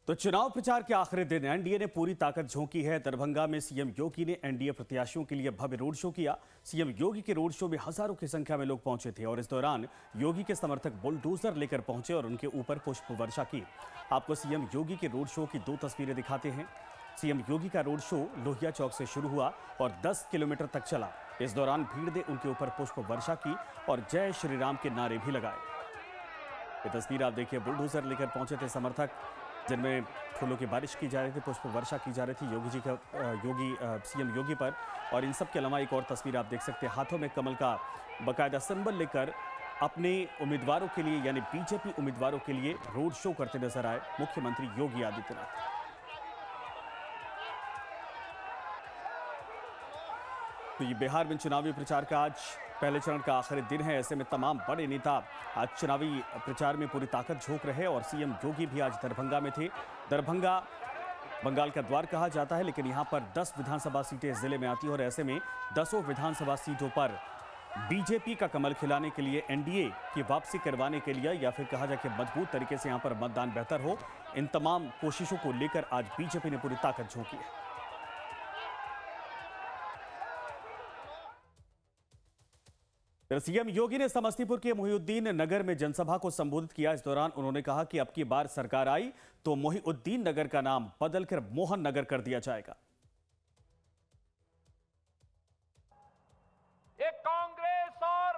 तो चुनाव प्रचार के आखिरी दिन एनडीए ने पूरी ताकत झोंकी है। दरभंगा में सीएम योगी ने एनडीए प्रत्याशियों के लिए भव्य रोड शो किया। सीएम योगी के रोड शो में हजारों की संख्या में लोग पहुंचे थे और इस दौरान योगी के समर्थक बुलडोजर लेकर पहुंचे और उनके ऊपर पुष्प वर्षा की। आपको सीएम योगी के रोड शो की दो तस्वीरें दिखाते हैं। सीएम योगी का रोड शो लोहिया चौक से शुरू हुआ और 10 किलोमीटर तक चला। इस दौरान भीड़ ने उनके ऊपर पुष्प वर्षा की और जय श्री राम के नारे भी लगाए। ये तस्वीर आप देखिए, बुलडोजर लेकर पहुंचे थे समर्थक, जिनमें फूलों की बारिश की जा रही थी, पुष्प वर्षा की जा रही थी सीएम योगी पर। और इन सब के अलावा एक और तस्वीर आप देख सकते हैं, हाथों में कमल का बाकायदा सिंबल लेकर अपने उम्मीदवारों के लिए यानी बीजेपी उम्मीदवारों के लिए रोड शो करते नजर आए मुख्यमंत्री योगी आदित्यनाथ। तो ये बिहार में चुनावी प्रचार का आज पहले चरण का आखिरी दिन है। ऐसे में तमाम बड़े नेता आज चुनावी प्रचार में पूरी ताकत झोंक रहे हैं और सीएम योगी भी आज दरभंगा में थे। दरभंगा बंगाल का द्वार कहा जाता है, लेकिन यहाँ पर 10 विधानसभा सीटें जिले में आती हैं और ऐसे में 10 विधानसभा सीटों पर बीजेपी का कमल खिलाने के लिए, एनडीए की वापसी करवाने के लिए, या फिर कहा जाए कि मजबूत तरीके से यहाँ पर मतदान बेहतर हो, इन तमाम कोशिशों को लेकर आज बीजेपी ने पूरी ताकत झोंकी है। सीएम योगी ने समस्तीपुर के मोहिउद्दीन नगर में जनसभा को संबोधित किया। इस दौरान उन्होंने कहा कि अब की बार सरकार आई तो मोहिउद्दीन नगर का नाम बदलकर मोहन नगर कर दिया जाएगा। ये कांग्रेस और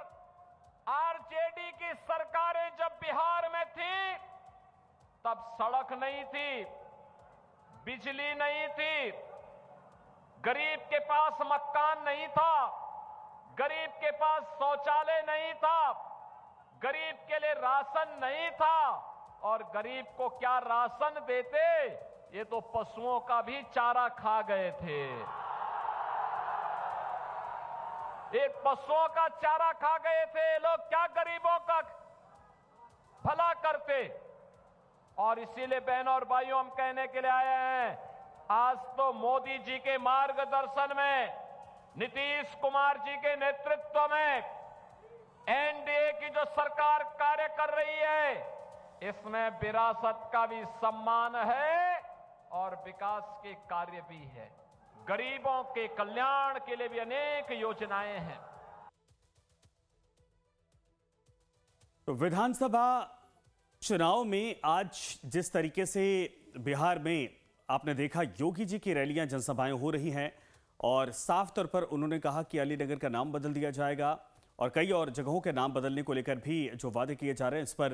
आरजेडी की सरकारें जब बिहार में थी तब सड़क नहीं थी, बिजली नहीं थी, गरीब के पास मकान नहीं था, गरीब के पास शौचालय नहीं था, गरीब के लिए राशन नहीं था। और गरीब को क्या राशन देते, ये तो पशुओं का भी चारा खा गए थे। एक पशुओं का चारा खा गए थे लोग, क्या गरीबों का भला करते। और इसीलिए बहनों और भाइयों, हम कहने के लिए आए हैं, आज तो मोदी जी के मार्गदर्शन में, नीतीश कुमार जी के नेतृत्व में एनडीए की जो सरकार कार्य कर रही है, इसमें विरासत का भी सम्मान है और विकास के कार्य भी है। गरीबों के कल्याण के लिए भी अनेक योजनाएं हैं। तो विधानसभा चुनाव में आज जिस तरीके से बिहार में आपने देखा, योगी जी की रैलियां, जनसभाएं हो रही हैं और साफ तौर पर उन्होंने कहा कि अलीनगर का नाम बदल दिया जाएगा और कई और जगहों के नाम बदलने को लेकर भी जो वादे किए जा रहे हैं, इस पर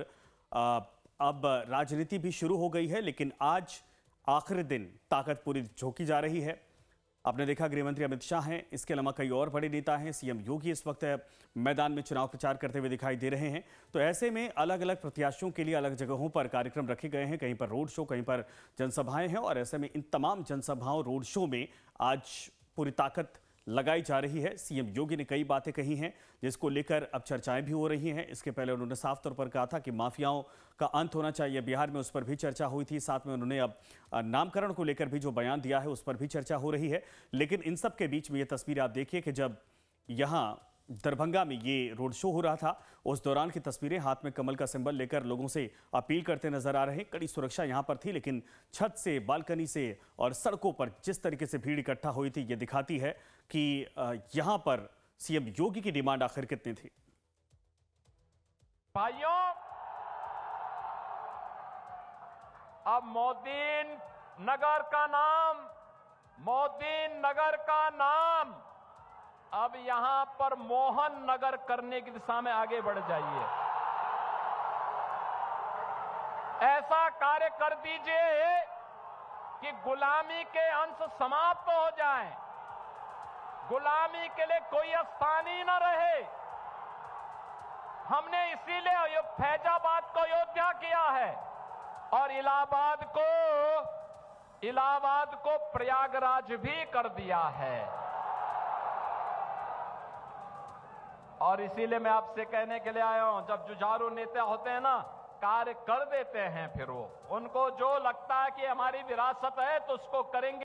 अब राजनीति भी शुरू हो गई है। लेकिन आज आखिरी दिन ताकत पूरी झोंकी जा रही है। आपने देखा, गृहमंत्री अमित शाह हैं, इसके अलावा कई और बड़े नेता हैं। सीएम योगी इस वक्त मैदान में चुनाव प्रचार करते हुए दिखाई दे रहे हैं। तो ऐसे में अलग अलग प्रत्याशियों के लिए अलग जगहों पर कार्यक्रम रखे गए हैं, कहीं पर रोड शो, कहीं पर जनसभाएं हैं। और ऐसे में इन तमाम जनसभाओं, रोड शो में आज पूरी ताकत लगाई जा रही है। सीएम योगी ने कई बातें कही हैं जिसको लेकर अब चर्चाएं भी हो रही हैं। इसके पहले उन्होंने साफ तौर पर कहा था कि माफियाओं का अंत होना चाहिए बिहार में, उस पर भी चर्चा हुई थी। साथ में उन्होंने अब नामकरण को लेकर भी जो बयान दिया है उस पर भी चर्चा हो रही है। लेकिन इन सब के बीच में ये तस्वीर आप देखिए कि जब यहाँ दरभंगा में ये रोड शो हो रहा था, उस दौरान की तस्वीरें, हाथ में कमल का सिंबल लेकर लोगों से अपील करते नजर आ रहे हैं। कड़ी सुरक्षा यहां पर थी, लेकिन छत से, बालकनी से और सड़कों पर जिस तरीके से भीड़ इकट्ठा हुई थी, ये दिखाती है कि यहां पर सीएम योगी की डिमांड आखिर कितनी थी। भाइयों, अब मोहउद्दीन नगर का नाम अब यहां पर मोहन नगर करने की दिशा में आगे बढ़ जाइए। ऐसा कार्य कर दीजिए कि गुलामी के अंश समाप्त हो जाएं, गुलामी के लिए कोई स्थान ही न रहे। हमने इसीलिए फैजाबाद को अयोध्या किया है और इलाहाबाद को प्रयागराज भी कर दिया है। और इसीलिए मैं आपसे कहने के लिए आया हूं, जब जुझारू नेता होते हैं ना, कार्य कर देते हैं, फिर वो उनको जो लगता है कि हमारी विरासत है तो उसको करेंगे।